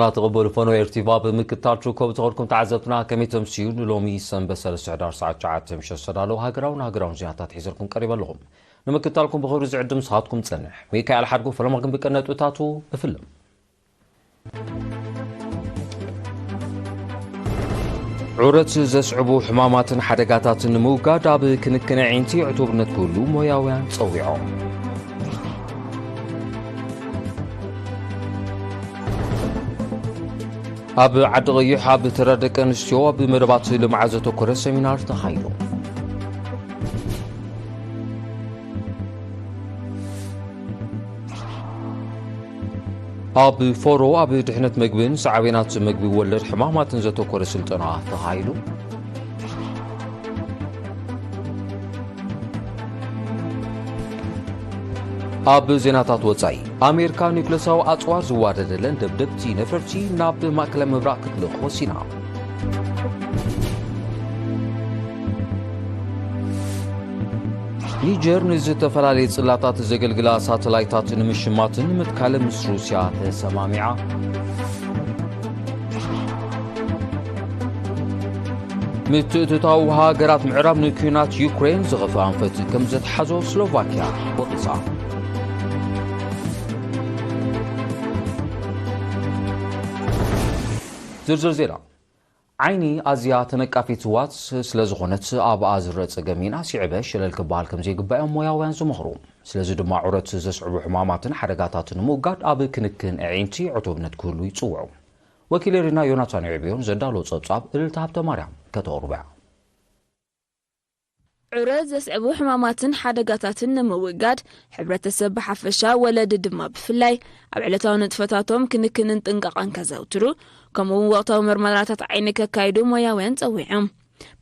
لا تقبلوا فنو ارتباط بمكتار شوكو تغركم تعزبنا كمي تمسيون لومي سنبسل السعدار ساعة شعات مش السدالو هاقراون زيادات حيزركم قريبا لهم نمكتالكم بغير زعدم صحاتكم تسنح ميكا على حرقو فلما قم بكنات وتاتو بفلم عورت زسعبو حمامات حدقاتات نموكا داب كنكنا عينتي عتوبنت كلو موياوان تصويعون أب عد غيح أب تردك أنستيو أب مربات لمعزة كورة سيمينار تخيلو أب فورو أب دحنة مقبن سعوينات مقبي ولد حمامات نزتو كورة سلطنة تخيلو أب زيناتات وصاي أمريكا نيكلساو أطوار زوادة لن دبدبتي نفرتي ناب ماكلا مبراكت لخوصينا نيجر نزت فلالي صلاتات زغلغلا ساتلايتات نمشمات متكالم روسيا تسمامعه متتاو هاجرات معراب نكينات يوكرين زغفان فت كمزت حزو سلوفاكيا وقصا زرزر زيرا عيني ازيا تنقافيت وات سلازخونت اب ازر صقمينا سيعبه شلل كبال كمزي غبايا موياوان زمخرو سلازي دما عورت زسعبو حماماتن حدقاتاتن موغاد اب كنكن عينتي عتوبنت كله يصوعو وكيل رينا يوناتان عبيون زدالو صبصاب التهاب تماريا كتوربع عورت زسعبو حماماتن حدقاتاتن موغاد حبرتسب حفشا ولد دما بفلاي اب علتاو نطفتاتهم كنكن طنققان كزاوترو كمو وقتاو مرمراتات عينك كايدو موياوين تصويعهم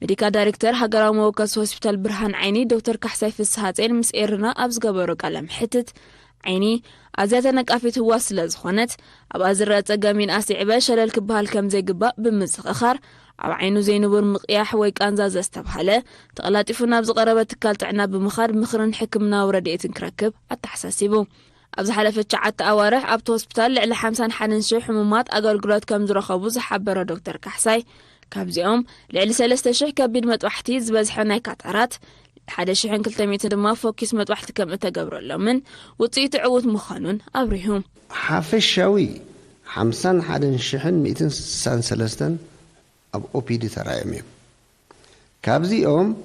ميديكا دايركتور هاجراو موكس هوسبيتال برهان عيني دكتور كحساي فسحاتين مسئرنا ابز قبرو قلم حتت عيني ازياتا نقافيت هو سلازخونت اب ازرا صقامين اسعبه شلل كبال كم زي قبا بمزخخر اب عينو زينبر مقياح وي قانزا زستبحله تقلاطيفنا بزقربه تكال طعنا بمخار مخرن حكمنا ورديتن كركب اتحساسيبو ابز حلفت شعات اوارح ابت هوسبيتال لعل 50 حننشو حمومات اغلغلوت كم زرخبو زحبره دكتور كحساي كابزيوم لعل 3000 كبيد مطوحتي زبزح ناي كاترات حدا شحن 300 دما فوكس مطوحت كم تجبرلو من وصيت عوت مخانون ابريهم حفشاوي 50 حدا شحن 263 اب او بي دي ترايمي كابزيوم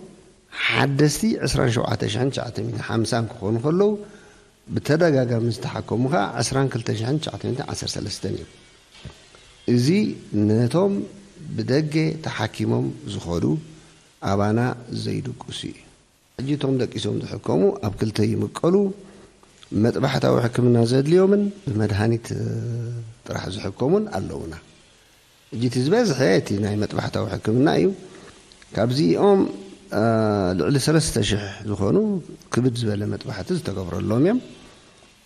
حدثتي 27950 كون كلو بتدغاغم مستحكمها 22913 ازي نتوم بدغه تحكيمهم زخدو ابانا زيدقسي اجيتهم دقيسهم تحكموا اب كلته يمقلوا مطبحتاو حكمنا زدليومن بمدهانيت طرح زحكمون اللونا اجيت زبز حياتي ناي مطبحتاو حكمنا ايو كابزيهم لعل 3000 زخونو كبد زبل مطبحت زتقبرلهم يم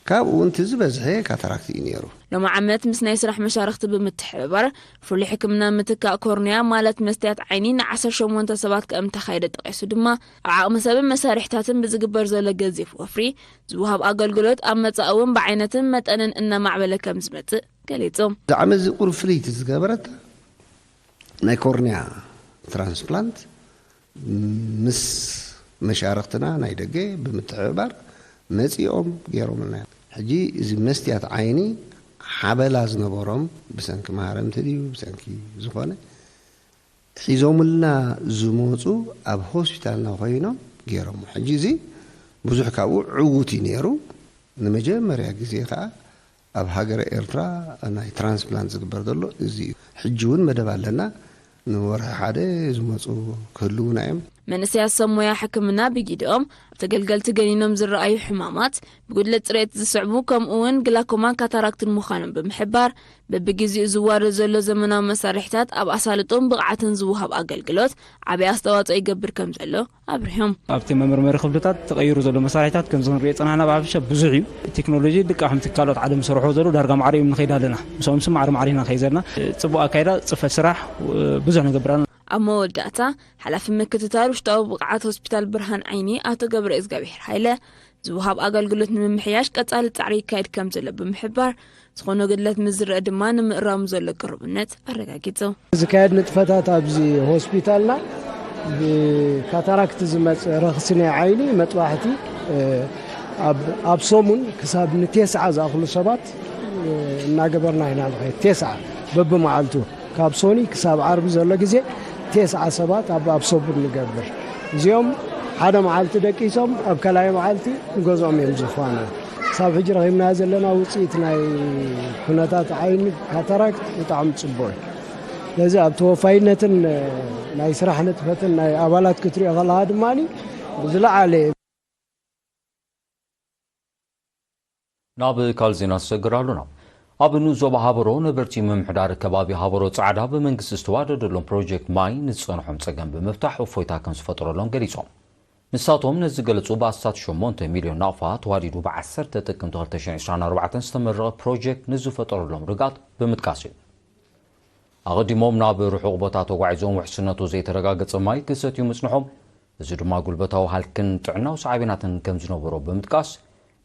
كابو انت زبزحي كاتراكتي نيرو لما عملت مسنا يسرح مشارخت بمتحبر فلي حكمنا متكا كورنيا مالت مستيات عينين 18 سبات كم تخيد تقيسو دما عقم سبب مسارحتاتن بزغبر زله غزيف وفري زوهاب اغلغلوت امصاون بعينتن متنن ان معبله كم زمت قاليتهم دعمز قرفري تزغبرت ناي كورنيا ترانسبلانت مس مشارختنا ناي دغه بمتحبر مصيوم غيرومنا حجي زي مستيات عيني حبلاز نبورم بسنك مهارم تديو بسنك زخونه حيزوملنا زموصو اب هوسبيتالنا خوينو غيروم حجي زي بزح كاو عوتي نيرو نمجمريا غزي خا اب هاجر ايرترا انا ترانسبلانت زغبر دلو زي حجون مدبالنا نور حاده زموصو كلونايم من سياسة مويا حكمنا بجيدهم تقلقلت جنينهم زرعي حمامات بقول لتريت زسعبو كم اون قلاكومان كاتاراكت المخانم بمحبار ببجيزي زوار زلو زمنا مسارحتات اب اصالتهم بقعتن زوها بقلقلوت عبي استواط يقبر كم زلو ابرهم ابتي ممرمر خبلتات تغيروا زلو مسارحتات كم زن ريت انا بعرفش بزعيو التكنولوجي دك احم تكالوت عدم سرحو زلو دارغا معري من خيدا لنا مسوم سم عرم عرينا خيزرنا صبو اكايدا صفه سراح بزح نغبرنا أما وداتا حلف مكتتار وشتاو بقعات هوسبيتال برهان عيني آتو قبر إزقابير حيلة ዝውሃብ ኣገልግሎት ንምምሕያሽ ቀጻሊ ጻዕሪ ይካየድ ከም ዘሎ ብምሕባር ዝኾነ ግድለት ምዝርአ ድማ ንምእራሙ ዘሎ ቅርብነት ኣረጋጊጹ ዝካየድ ንጥፈታት ኣብዚ ሆስፒታልና ብካታራክት ዝመጽእ ረኽሲ ናይ ዓይኒ መጥባሕቲ ኣብ ሰሙን ክሳብ ን9 ዝኣኽሉ ሰባት እናገበርና ኢና ንኸይድ 9 በብመዓልቱ ካብ ሶኒ ክሳብ ዓርቢ ዘሎ ግዜ 9 ሰባት ኣብ ሰሙን ንገብር እዚኦም ሓደ መዓልቲ ደቂሶም ኣብ ካልኣይ መዓልቲ ገዝኦም እዮም ዝፋኑ ሳብ ሕጂ ረኺብና ዘለና ውፅኢት ናይ ኩነታት ዓይኒ ካታራክት ብጣዕሚ ጽቡቕ ለዚ ኣብ ተወፋይነትን ናይ ስራሕ ንጥፈትን ናይ ኣባላት ክትሪኦ ከለኻ ድማኒ ዝለዓለ ናብ ካልእ ዜና ዝሰግራሉና ኣብ ዞባ ሃበሮ ነበርቲ ምምሕዳር ከባቢ ሃበሮ ጻዕዳ ብመንግስቲ ዝተዋደደሎም ፕሮጀክት ማይ ንዝጸንሖም ጸገም ብምፍታሕ እፎይታ ከም ዝፈጥረሎም ገሊጾም ንሳቶም ነዚ ገለጹ በኣስታት 8 ሚልዮን ናቕፋ ተዋዲዱ ብ10 ጥቅምቲ 2024 ዝተመረቐ ፕሮጀክት ንዝፈጠረሎም ርጋት ብምጥቃስ እዩ ኣቐዲሞም ናብ ርሑቕ ቦታ ተጓዒዞም ውሕስነቱ ዘይተረጋገጸ ማይ ክሰትዩ ምጽንሖም እዚ ድማ ጉልበታዊ ሃልክን ጥዕናዊ ሳዕቤናትን ከም ዝነበሮ ብምጥቃስ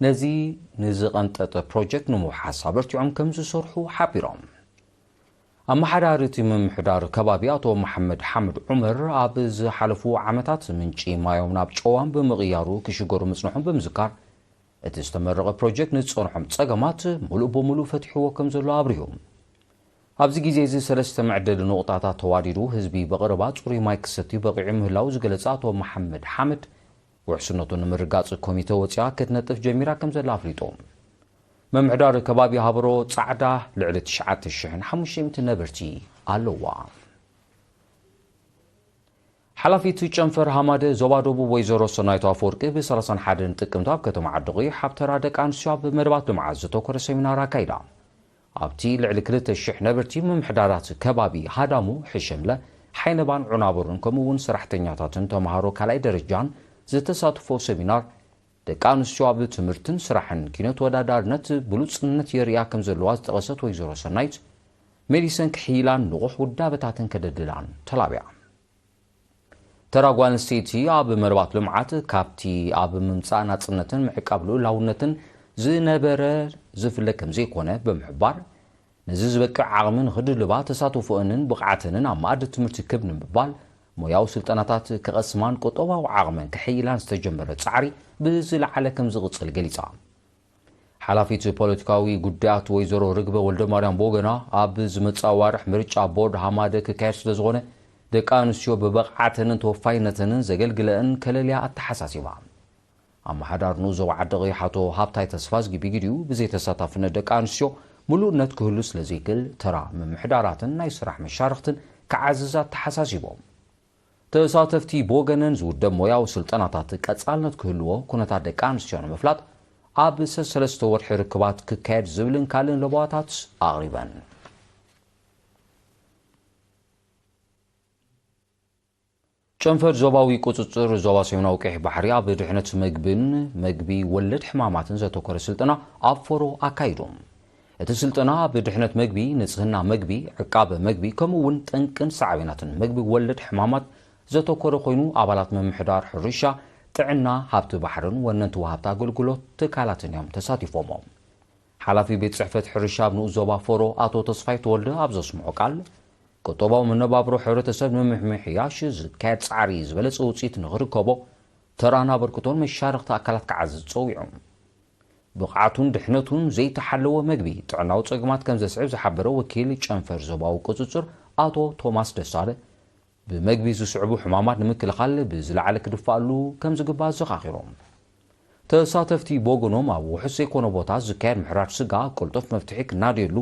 ነዚ ንዝቐንጠጠ ፕሮጀክት ንምውሓስ ኣበርቲዖም ከም ዝሰርሑ ሓቢሮም ኣመሓዳሪቲ ምምሕዳር ከባቢ ኣቶ መሐመድ ሐመድ ዑመር ኣብ ዝሓለፉ ዓመታት ምንጪ ማዮም ናብ ጨዋን ብምቕያሩ ክሽገሩ ምጽንሖም ብምዝካር እቲ ዝተመረቐ ፕሮጀክት ንዝጸንሖም ጸገማት ሙሉእ ብምሉእ ፈቲሕዎ ከም ዘሎ ኣብርሂቦም ኣብዚ ግዜ እዚ 3 መዕደሊ ንቑጣታት ተዋዲዱ ህዝቢ በቐረባ ጽሩይ ማይ ክሰትዩ በቂዑ ምህላው ዝገለጸ ኣቶ መሐመድ ሐመድ ውሕስነቱ ንምርጋጽ ኮሚቴ ወፂኣ ክትነጥፍ ጀሚራ ከም ዘላ ኣፍሊጦም መምሕዳር ከባቢ ሃበሮ ጻዕዳ ልዕሊ 9500 ነበርቲ ኣለዋ ሓላፊት ጨንፈር ሃማደ ዞባ ደቡብ ወይዘሮ ሰናይቱ ኣፈወርቂ ብ31 ጥቅምቲ ኣብ ከተማ ዓድቂ ሓብተራ ደቂ ኣንስትዮ ኣብ መደባት ልምዓት ዘተኮረ ሰሚናር ኣካይዳ ኣብቲ ልዕሊ 2,000 ነበርቲ ምምሕዳራት ከባቢ ሃዳሙ ሕሸምለ ሓይነባን ዑናበሩን ከምኡውን ሰራሕተኛታትን ተምሃሮ ካልኣይ ደረጃን ዝተሳትፎ ሰሚናር ደቂ ኣንስትዮ ኣብ ትምህርትን ስራሕን ኪነት ወዳዳርነት ብሉጽነት የርያ ከም ዘለዋ ዝጠቐሰት ወይዘሮ ሰናይት ሜዲሰን ክሒላን ንቑሕ ውዳበታትን ከደድላን ተላብያ ተራ ጓል ኣንስተይቲ ኣብ መደባት ልምዓት ካብቲ ኣብ ምምጻእ ናጽነትን ምዕቃብ ልኡላውነትን ዝነበረ ዝፍለ ከም ዘይኮነ ብምሕባር ነዚ ዝበቅዕ ዓቕሚ ንኽድልባ ተሳትፎአንን ብቕዓተንን ኣብ ማእዲ ትምህርቲ ክብ ንምባል ሞያዊ ስልጠናታት ከቐስማን ቁጠባዊ ዓቕመን ክሕይላን ዝተጀመረ ጻዕሪ ብዝለዓለ ከም ዝቕጽል ገሊጻ ሓላፊት ፖለቲካዊ ጉዳያት ወይዘሮ ርግበ ወልደማርያም ቦገና ኣብ ዝመጽእ ኣዋርሕ ምርጫ ቦርድ ሃማደ ክካየድ ስለ ዝኾነ ደቂ ኣንስትዮ ብብቕዓተንን ተወፋይነተንን ዘገልግለአን ከለልያ ኣተሓሳሲባ ኣመሓዳር ዞባ ዓድቂ ሓቶ ሃብታይ ተስፋ ዝግቢግድዩ ብዘይተሳታፍነት ደቂ ኣንስትዮ ሙሉእነት ክህሉ ስለ ዘይክእል ተራ ምምሕዳራትን ናይ ስራሕ መሻርክትን ክዓዝዛ ተሓሳሲቦም ተሳተፍቲ ብወገነን ዝውደብ ሞያዊ ስልጠናታት ቀጻልነት ክህልዎ ኩነታት ደቂ ኣንስትዮ ንምፍላጥ ኣብ 3 ወርሒ ርክባት ክካየድ ዝብልን ካልእን ለባዋታት ኣቕሪበን ጨንፈር ዞባዊ ቁፅፅር ዞባ ሰሜናዊ ቀይሕ ባሕሪ ኣብ ድሕነት መግቢ ወለድ ሕማማትን ዘተኮረ ስልጠና ኣብ ፎሮ ኣካይዶም እቲ ስልጠና ኣብ ድሕነት መግቢ ንጽህና መግቢ ዕቃበ መግቢ ከምኡውን ጠንቅን ሳዕቤናትን መግቢ ወለድ ሕማማት ዘተኮረ ኮይኑ ኣባላት ምምሕዳር ሕርሻ ጥዕና ሃብቲ ባሕርን ወነንቲ ወሃብቲ ኣገልግሎት ትካላትን እዮም ተሳቲፎሞም ሓላፊ ቤት ጽሕፈት ሕርሻ ኣብ ንኡስ ዞባ ፎሮ ኣቶ ተስፋይ ተወልደ ኣብ ዘስምዖ ቃል ቁጠባዊ መነባብሮ ሕብረተሰብ ንምምሕያሽ ዝካየድ ጻዕሪ ዝበለጸ ውፅኢት ንኽርከቦ ተራና በርክቶን መሻርክቲ ኣካላት ክዓዝዝ ፀዊዖም ብቕዓቱን ድሕነቱን ዘይተሓለወ መግቢ ጥዕናዊ ጸገማት ከም ዘስዕብ ዝሓበረ ወኪል ጨንፈር ዞባዊ ቁፅፅር ኣቶ ቶማስ ደሳለ ብመግቢ ዝስዕቡ ሕማማት ንምክልኻል ብዝለዓለ ክድፋኣሉ ከም ዝግባእ ዘኻኺሮም ተሳተፍቲ ቦጎኖም ኣብ ውሑስ ዘይኮነ ቦታ ዝካየድ ምሕራር ስጋ ቁልጡፍ መፍትሒ ክናድየሉ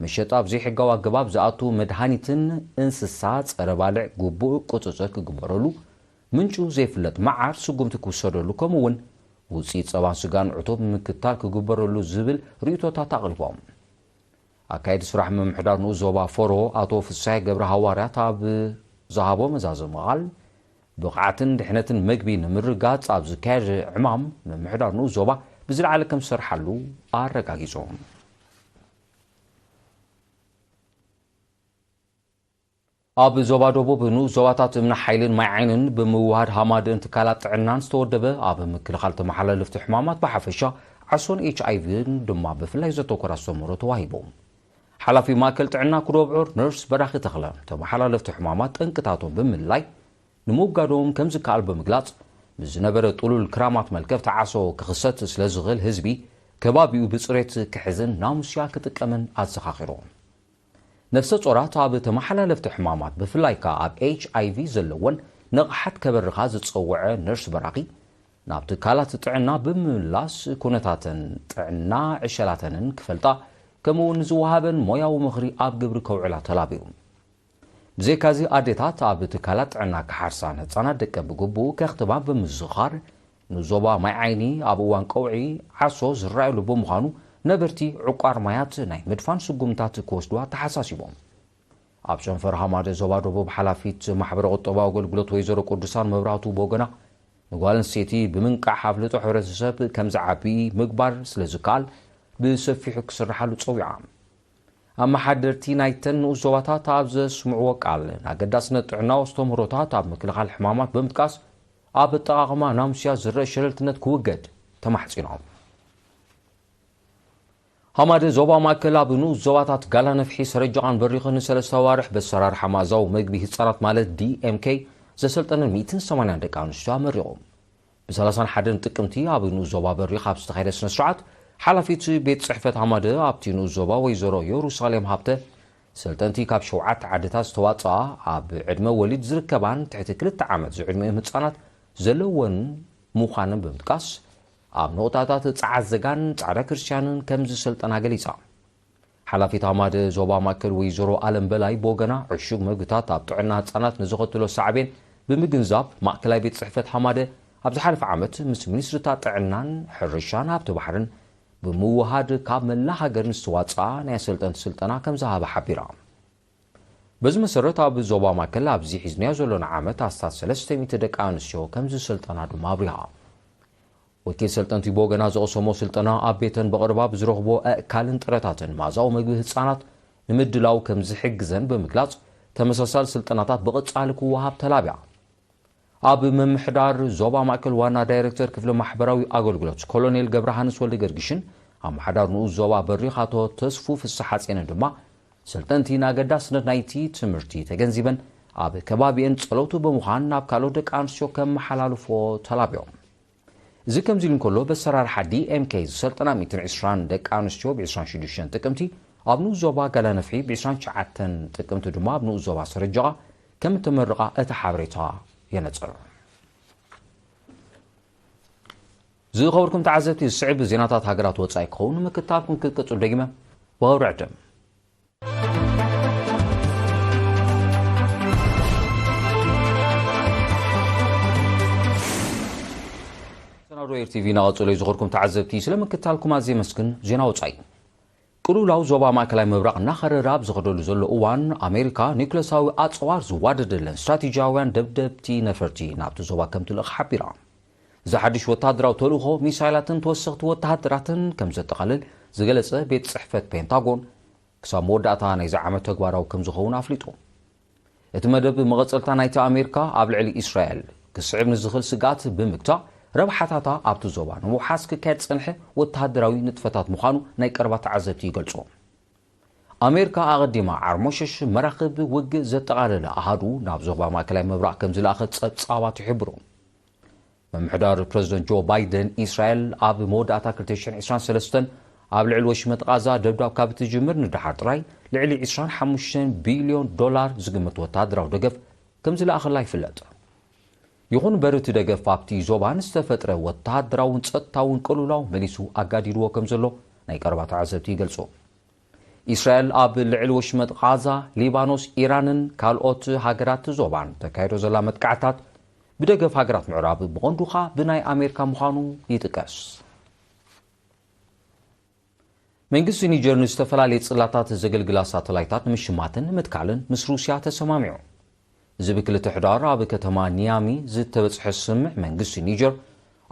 መሸጣ ብዘይሕጋዊ ኣገባብ ዝኣቱ መድሃኒትን እንስሳ ጸረ ባልዕ ግቡእ ቁፅፅር ክግበረሉ ምንጩ ዘይፍለጥ መዓር ስጉምቲ ክውሰደሉ ከምኡውን ውፅኢት ጸባን ስጋን ዕቱብ ምክትታል ክግበረሉ ዝብል ርእቶታት ኣቕሪቦም ኣካይዲ ስራሕ ምምሕዳር ንኡስ ዞባ ፎሮ ኣቶ ፍሳይ ገብረ ሃዋርያት ኣብ ዝሃቦ መዛዘም ቃል ብቕዓትን ድሕነትን መግቢ ንምርጋጽ ኣብ ዝካየድ ዕማም ምምሕዳር ንኡስ ዞባ ብዝለዓለ ከም ዝሰርሓሉ ኣረጋጊጾም ኣብ ዞባ ደቡብ ንኡስ ዞባታት እምኒ ሓይልን ማይ ዓይንን ብምውሃድ ሃማድን ትካላት ጥዕናን ዝተወደበ ኣብ ምክልኻል ተመሓላለፍቲ ሕማማት ብሓፈሻ ዓሶን ኤችኣይቪን ድማ ብፍላይ ዘተኮራ ኣስተምህሮ ተዋሂቦም ሓላፊ ማእከል ጥዕና ኩዶብዑር ነርስ በራኺ ተኽለ ተመሓላለፍቲ ሕማማት ጠንቅታቶም ብምልላይ ንምውጋዶም ከም ዝከኣል ብምግላጽ ብዝነበረ ጥሉል ክራማት መልከፍ ተዓሶ ክኽሰት ስለ ዝኽእል ህዝቢ ከባቢኡ ብፅሬት ክሕዝን ናሙስያ ክጥቀምን ኣዘኻኺሮም ነፍሰ ጾራት ኣብ ተመሓላለፍቲ ሕማማት ብፍላይካ ኣብ ኤችኣይቪ ዘለወን ንቕሓት ከበርኻ ዝፀውዐ ነርስ በራኺ ናብ ትካላት ጥዕና ብምምላስ ኩነታትን ጥዕና ዕሸላተንን ክፈልጣ ከምኡውን ዝወሃበን ሞያዊ ምኽሪ ኣብ ግብሪ ከውዕላ ተላቢዩ ብዘይካዚ ኣዴታት ኣብ ትካላት ጥዕና ክሓርሳን ህፃናት ደቀ ብግቡእ ከኽትባ ብምዝኻር ንዞባ ማይ ዓይኒ ኣብ እዋን ቀውዒ ዓሶ ዝረኣየሉ ብምዃኑ ነበርቲ ዕቋር ማያት ናይ ምድፋን ስጉምታት ክወስድዋ ተሓሳሲቦም ኣብ ሸንፈር ሃማደ ዞባ ደቡብ ሓላፊት ማሕበረ ቁጠባዊ ኣገልግሎት ወይዘሮ ቅዱሳን መብራህቱ ቦገና ንጓል ኣንስተይቲ ብምንቃሕ ኣፍልጦ ሕብረተሰብ ከም ዝዓቢ ምግባር ስለ ዝከኣል ብሰፊሑ ክስርሓሉ ፀዊዓ ኣመሓደርቲ ናይተን ንኡስ ዞባታት ኣብ ዘስምዕዎ ቃል ንኣገዳስነት ጥዕናዊ ኣስተምህሮታት ኣብ ምክልኻል ሕማማት ብምጥቃስ ኣብ ኣጠቓቕማ ናሙስያ ዝረአ ሸለልትነት ክውገድ ተማሕፂኖም ሃማደ ዞባ ማእከል ኣብ ንኡስ ዞባታት ጋላ ነፍሒ ሰረጃቓን በሪኽን ንሰለስተ ኣዋርሕ በሰራርሓ ማእዛዊ ምግቢ ህፃናት ማለት ዲኤምኬ ዘሰልጠነን 180 ደቂ ኣንስትዮ ኣመሪቖም ብ31 ጥቅምቲ ኣብ ንኡስ ዞባ በሪኽ ኣብ ዝተኻየደ ስነ ስርዓት ሓላፊት ቤት ፅሕፈት ሃማደ ኣብቲ ንኡስ ዞባ ወይዘሮ የሩሳሌም ሃብተ ሰልጠንቲ ካብ 7 ዓድታት ዝተዋፅኣ ኣብ ዕድመ ወሊድ ዝርከባን ትሕቲ 2 ዓመት ዝዕድሚኦም ህፃናት ዘለወን ምዃንን ብምጥቃስ ኣብ ነቑጣታት ፃዓት ዘጋን ፃዕዳ ክርስቲያንን ከም ዝሰልጠና ገሊፃ ሓላፊት ሃማደ ዞባ ማእከል ወይዘሮ ኣለም በላይ ቦገና ዕሹግ ምግብታት ኣብ ጥዕና ህፃናት ንዝኸትሎ ሳዕቤን ብምግንዛብ ማእከላይ ቤት ፅሕፈት ሃማደ ኣብ ዝሓለፈ ዓመት ምስ ሚኒስትርታት ጥዕናን ሕርሻን ሃብቲ ባሕርን ብምውሃድ ካብ መላ ሃገር ዝተዋፅኣ ናይ ኣሰልጠንቲ ስልጠና ከም ዝሃበ ሓቢራ በዚ መሰረት ኣብ ዞባ ማእከል ኣብዚ ሒዝናዮ ዘለና ዓመት ኣስታት 300 ደቂ ኣንስትዮ ከም ዝሰልጠና ድማ ኣብሪሃ ወኪል ሰልጠንቲ ቦገና ዘቐሰሞ ስልጠና ኣብ ቤተን በቕርባ ብዝረኽቦ ኣእካልን ጥረታትን ማእዛዊ ምግቢ ህፃናት ንምድላው ከም ዝሕግዘን ብምግላጽ ተመሳሳሊ ስልጠናታት ብቕጻሊ ክወሃብ ተላቢያ ኣብ ምምሕዳር ዞባ ማእከል ዋና ዳይሬክተር ክፍሊ ማሕበራዊ ኣገልግሎት ኮሎኔል ገብረሃንስ ወልደ ገርግሽን ኣመሓዳር ንኡስ ዞባ በሪኽ ኣቶ ተስፉ ፍስሓ ሓፂንን ድማ ሰልጠንቲ ንኣገዳስነት ናይቲ ትምህርቲ ተገንዚበን ኣብ ከባቢአን ጸለውቱ ብምዃን ናብ ካልኦት ደቂ ኣንስትዮ ከመሓላልፎ ተላቢዮም እዚ ከምዚ ኢሉ እንከሎ በሰራርሓ ዲኤምኬ ዝሰልጠና 120 ደቂ ኣንስትዮ ብ26 ጥቅምቲ ኣብ ንኡስ ዞባ ጋላ ነፍሒ ብ29 ጥቅምቲ ድማ ኣብ ንኡስ ዞባ ሰረጃቓ ከም ተመረቓ እቲ ሓበሬታ የነጽር ዝኸበርኩም ተዓዘብቲ ዝስዕብ ዜናታት ሃገራት ወጻኢ ክኸውን ምክታብኩም ክትቀጽሉ ደጊመ ብኸብሪ ዕድም ሰናዶ ኤርቲቪ ናቐጽሎ ዝኸበርኩም ተዓዘብቲ ስለምክታልኩም ኣዝየ መስግን ዜና ወጻኢ ቅሉላው ዞባ ማእከላይ ምብራቕ እናኸረረ ኣብ ዝኸደሉ ዘሎ እዋን ኣሜሪካ ኒውክለሳዊ ኣጽዋር ዝዋደደለን ስትራቴጂያውያን ደብደብቲ ነፈርቲ ናብቲ ዞባ ከም ትልእኽ ሓቢራ እዚ ሓድሽ ወታደራዊ ተልእኾ ሚሳይላትን ተወሰኽቲ ወተሃደራትን ከም ዘጠቓልል ዝገለጸ ቤት ጽሕፈት ፔንታጎን ክሳብ መወዳእታ ናይዚ ዓመት ተግባራዊ ከም ዝኸውን ኣፍሊጡ እቲ መደብ መቐጸልታ ናይቲ ኣሜሪካ ኣብ ልዕሊ እስራኤል ክስዕብ ንዝኽእል ስጋት ብምግታእ ረብሓታታ ኣብቲ ዞባ ንምውሓስ ክካየድ ፀንሐ ወተሃደራዊ ንጥፈታት ምዃኑ ናይ ቀረባ ተዓዘብቲ ይገልጹ ኣሜሪካ ኣቐዲማ ዓርሞሸሽ መራኽብ ውግእ ዘጠቓለለ ኣሃዱ ናብ ዞባ ማእከላይ ምብራቕ ከም ዝለኣኸት ጸብጻባት ይሕብሩ መምሕዳር ፕረዚደንት ጆ ባይደን እስራኤል ኣብ መወዳእታ 2023 ኣብ ልዕሊ ወሽመጥ ቃዛ ደብዳብ ካብ እትጅምር ንድሓር ጥራይ ልዕሊ 25 ቢልዮን ዶላር ዝግመት ወተሃደራዊ ደገፍ ከም ዝለኣኸላ ይፍለጥ ይኹን እምበር እቲ ደገፍ ኣብቲ ዞባ ንዝተፈጥረ ወተሃደራውን ጸጥታውን ቅሉላው መሊሱ ኣጋዲድዎ ከም ዘሎ ናይ ቀረባ ተዓዘብቲ ይገልጹ እስራኤል ኣብ ልዕሊ ወሽመጥ ቃዛ ሊባኖስ ኢራንን ካልኦት ሃገራት ዞባን ተካይዶ ዘላ መጥቃዕታት ብደገፍ ሃገራት ምዕራብ ብቐንዱኻ ብናይ ኣሜሪካ ምዃኑ ይጥቀስ መንግስቲ ኒጀር ንዝተፈላለየ ጽላታት ዘገልግላ ሳተላይታት ንምሽማትን ምትካልን ምስ ሩስያ ተሰማሚዑ እዚ ብክልተ ሕዳር ኣብ ከተማ ኒያሚ ዝተበጽሐ ስምዕ መንግስቲ ኒጀር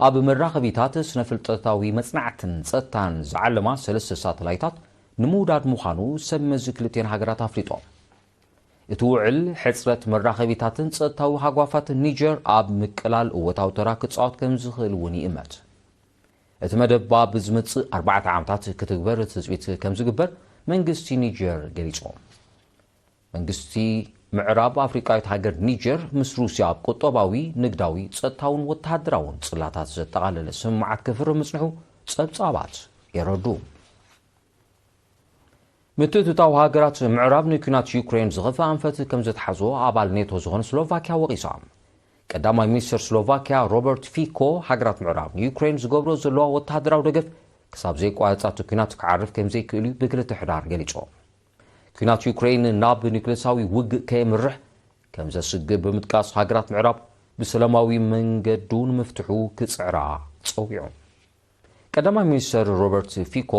ኣብ መራኸቢታት ስነ ፍልጠታዊ መጽናዕትን ጸጥታን ዝዓለማ 3 ሳተላይታት ንምውዳድ ምዃኑ ሰብ መዚ ክልቴን ሃገራት ኣፍሊጦም እትውዕል ሕጽረት መራኸቢታትን ጸጥታዊ ሃጓፋት ኒጀር ኣብ ምቅላል እወታዊ ተራ ክጻወት ከም ዝኽእል እውን ይእመት እቲ መደብ ብዝመጽእ 4 ዓመታት ክትግበር ትጽቢት ከም ዝግበር መንግስቲ ኒጀር ገሊጹ መንግስቲ ምዕራብ አፍሪካዊት ሃገር ኒጀር ምስ ሩስያ ቁጠባዊ ንግዳዊ ጸጥታውን ወተሃደራውን ጽላታት ዘጠቃለለ ስምዓት ክፍርም ምጽንሑ ጸብጻባት ይረዱ ምትእትታው ሃገራት ምዕራብ ንኩናት ዩክሬን ዝኸፈ አንፈት ከም ዘተሓዞ ኣባል ኔቶ ዝኾነ ስሎቫኪያ ወቂሳ ቀዳማይ ሚኒስትር ስሎቫኪያ ሮበርት ፊኮ ሃገራት ምዕራብ ንዩክሬን ዝገብሮ ዘለዋ ወተሃደራዊ ደገፍ ክሳብ ዘይቋረጻት ኩናት ክዓርፍ ከም ዘይክእል ብክልተ ሕዳር ገሊጹ ኩናት ዩክሬን ናብ ኒውክሌሳዊ ውግእ ከየምርሕ ከም ዘስግእ ብምጥቃስ ሃገራት ምዕራብ ብሰላማዊ መንገዱን መፍትሑ ክጽዕራ ጸዊዑ ቀዳማይ ሚኒስትር ሮበርት ፊኮ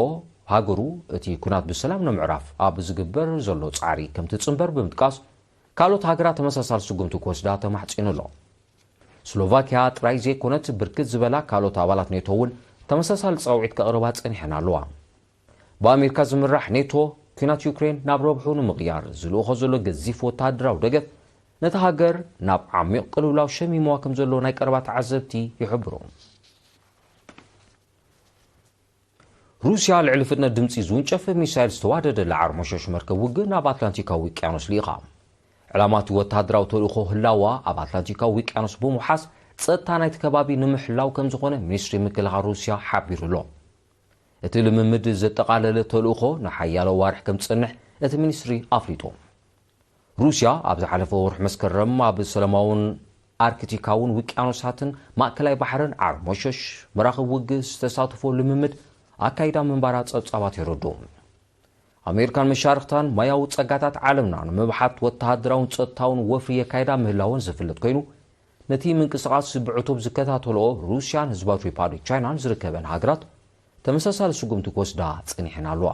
ሃገሩ እቲ ኩናት ብሰላም ንምዕራፍ ኣብ ዝግበር ዘሎ ጻዕሪ ከም ትጽንበር ብምጥቃስ ካልኦት ሃገራት ተመሳሳሊ ስጉምቲ ክወስዳ ተማሕጺኑሎ ስሎቫኪያ ጥራይ ዘይኮነት ብርክት ዝበላ ካልኦት ኣባላት ኔቶ እውን ተመሳሳሊ ጻውዒት ከቕርባ ጸኒሐን ኣለዋ በኣሜሪካ ዝምራሕ ኔቶ ኩናት ዩክሬን ናብ ረብሑ ንምቕያር ዝልእኾ ዘሎ ገዚፍ ወተሃደራዊ ደገፍ ነቲ ሃገር ናብ ዓሚቕ ቅልውላው ሸሚምዋ ከም ዘሎ ናይ ቀረባ ተዓዘብቲ ይሕብሩ ሩስያ ልዕሊ ፍጥነት ድምፂ ዝውንጨፍ ሚሳይል ዝተዋደደ ላዓር መሸሽ መርከብ ውግእ ናብ ኣትላንቲካዊ ውቅያኖስ ልኢኻ ዕላማቲ ወተሃደራዊ ተልእኾ ህላዋ ኣብ ኣትላንቲካዊ ውቅያኖስ ብምሓዝ ጸጥታ ናይቲ ከባቢ ንምሕላው ከም ዝኾነ ሚኒስትሪ ምክልኻል ሩስያ ሓቢሩሎ እቲ ልምምድ ዘጠቃለለ ተልእኾ ንሓያሎ ዋርሕ ከም ዝጸንሕ እቲ ሚኒስትሪ ኣፍሊጡ ሩስያ ኣብ ዝሓለፈ ወርሒ መስከረም ኣብ ሰላማውን ኣርክቲካውን ውቅያኖሳትን ማእከላይ ባሕርን ዓር መሸሽ መራኽብ ውግእ ዝተሳተፎ ልምምድ ኣካይዳ ምንባራ ጸብጻባት ይረዱ ኣሜሪካን መሻርክታን ማያዊ ጸጋታት ዓለምና ንምብሓት ወተሃደራውን ጸጥታውን ወፍሪ የካይዳ ምህላውን ዝፍለጥ ኮይኑ ነቲ ምንቅስቓስ ብዕቱብ ዝከታተልኦ ሩስያን ህዝባዊ ሪፓብሊክ ቻይናን ዝርከበን ሃገራት ተመሳሳሊ ስጉምቲ ክወስዳ ጸኒሐን ኣለዋ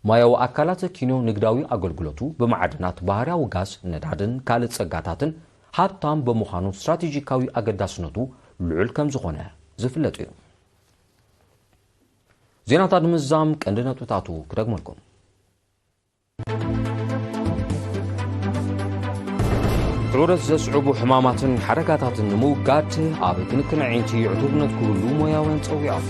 ማያዊ ኣካላት ኪንዮ ንግዳዊ ኣገልግሎቱ ብማዕድናት ባህርያዊ ጋዝ ነዳድን ካልእ ጸጋታትን ሃብታም ብምዃኑ ስትራቴጂካዊ ኣገዳስነቱ ልዑል ከም ዝኾነ ዝፍለጥ እዩ ዜናታት ንምዛም ቀንዲ ነጥብታቱ ክደግመልኩም ዕውረት ዘስዕቡ ሕማማትን ሓደጋታትን ንምውጋድ ኣብ ክንክን ዒንቲ ዕቱብነት ክህሉ ሞያውያን ጸዊዖም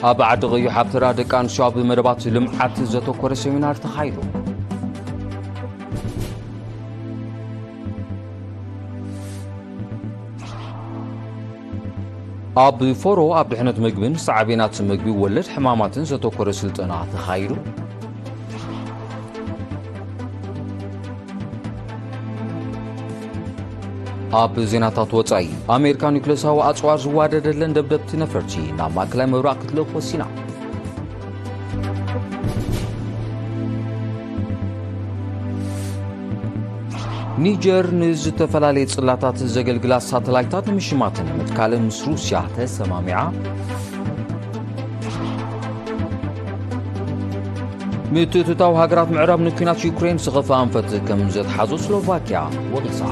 ኣብ ዓዲ ቀይሕ ኣብ ተራ ደቂ ኣንስትዮ ኣብ መደባት ልምዓት ዘተኮረ ሴሚናር ተኻይዱ ኣብ ፎሮ ኣብ ድሕነት ምግብን ሰዓቤናት ምግቢ ወለድ ሕማማትን ዘተኮረ ስልጠና ተኻይዱ ኣብ ዜናታት ወጻኢ ኣሜሪካ ኒውክሌሳዊ ኣጽዋር ዝዋደደለን ደብደብቲ ነፈርቲ ናብ ማእከላይ ምብራቕ ክትልእኽ ወሲና ኒጀር ንዝተፈላለየ ጽላታት ዘገልግላ ሳተላይታት ንምሽማትን ምትካል ምስ ሩስያ ተሰማሚዓ ምትእትታው ሃገራት ምዕራብ ንኩናት ዩክሬን ዝኸፈ አንፈት ከም ዘተሓዞ ስሎቫኪያ ወቂሳ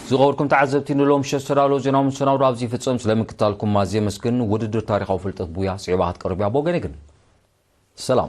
ዝغوركم تعزبتين لهم شسترالو زيناهم سناو رابزي فتسم سلامكتالكم مازي مسكن وددر تاريخ او فلتت بويا سعيبات قربيا بوغنيغن سلام